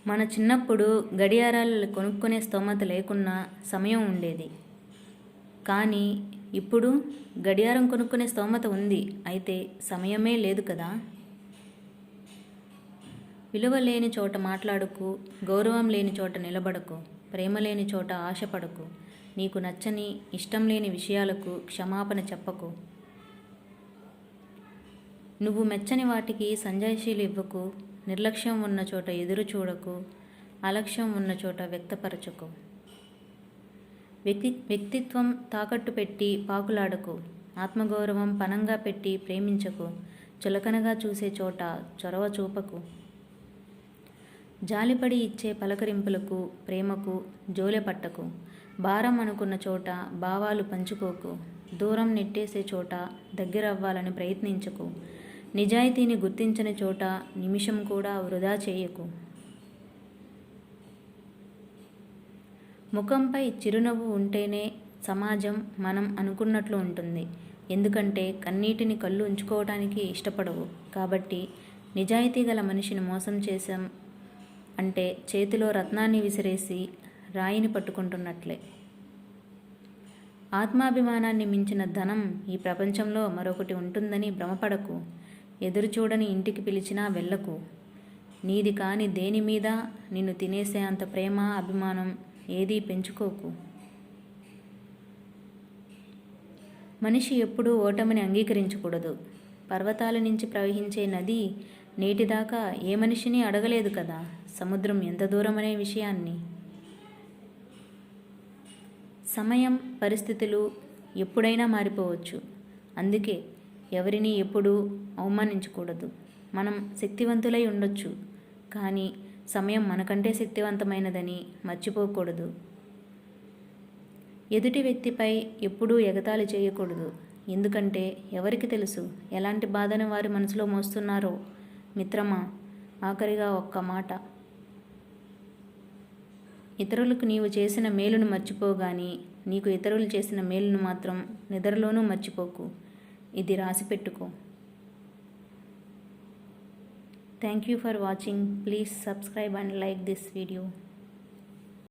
మన చిన్నప్పుడు గడియారాలు కొనుక్కునే స్తోమత లేకున్నా సమయం ఉండేది. కానీ ఇప్పుడు గడియారం కొనుక్కునే స్తోమత ఉంది, అయితే సమయమే లేదు కదా. విలువ లేని చోట మాట్లాడకు, గౌరవం లేని చోట నిలబడకు, ప్రేమ లేని చోట ఆశపడకు, నీకు నచ్చని ఇష్టం లేని విషయాలకు క్షమాపణ చెప్పకు. నువ్వు మెచ్చని వాటికి సంజాయిషీలు ఇవ్వకు, నిర్లక్ష్యం ఉన్న చోట ఎదురు చూడకు, అలక్ష్యం ఉన్న చోట వ్యక్తపరచకు. వ్యక్తిత్వం తాకట్టు పెట్టి పాకులాడకు, ఆత్మగౌరవం పనంగా పెట్టి ప్రేమించకు, చులకనగా చూసే చోట చొరవ చూపకు. జాలిపడి ఇచ్చే పలకరింపులకు, ప్రేమకు జోలె పట్టకు, భారం అనుకున్న చోట భావాలు పంచుకోకు, దూరం నెట్టేసే చోట దగ్గరవ్వాలని ప్రయత్నించకు, నిజాయితీని గుర్తించని చోట నిమిషం కూడా వృధా చేయకు. ముఖంపై చిరునవ్వు ఉంటేనే సమాజం మనం అనుకున్నట్లు ఉంటుంది. ఎందుకంటే కన్నీటిని కళ్ళు ఉంచుకోవడానికి ఇష్టపడవు. కాబట్టి నిజాయితీ గల మనిషిని మోసం చేశాం అంటే చేతిలో రత్నాన్ని విసిరేసి రాయిని పట్టుకుంటున్నట్లే. ఆత్మాభిమానాన్ని మించిన ధనం ఈ ప్రపంచంలో మరొకటి ఉంటుందని భ్రమపడకు. ఎదురుచూడని ఇంటికి పిలిచినా వెళ్ళకు. నీది కాని దేని మీద నిన్ను తినేసే అంత ప్రేమ, అభిమానం ఏదీ పెంచుకోకు. మనిషి ఎప్పుడూ ఓటమిని అంగీకరించకూడదు. పర్వతాల నుంచి ప్రవహించే నది నేటిదాకా ఏ మనిషిని అడగలేదు కదా సముద్రం ఎంత దూరమనే విషయాన్ని. సమయం, పరిస్థితులు ఎప్పుడైనా మారిపోవచ్చు. అందుకే ఎవరిని ఎప్పుడూ అవమానించకూడదు. మనం శక్తివంతులై ఉండొచ్చు, కానీ సమయం మనకంటే శక్తివంతమైనదని మర్చిపోకూడదు. ఎదుటి వ్యక్తిపై ఎప్పుడూ ఎగతాళి చేయకూడదు. ఎందుకంటే ఎవరికి తెలుసు ఎలాంటి బాధను వారి మనసులో మోస్తున్నారో. మిత్రమా, ఆఖరిగా ఒక్క మాట. ఇతరులకు నీవు చేసిన మేలును మర్చిపోగాని నీకు ఇతరులు చేసిన మేలును మాత్రం నిద్రలోనూ మర్చిపోకు. ఇది రాసిపెట్టుకో. Thank you for watching. Please subscribe and like this video.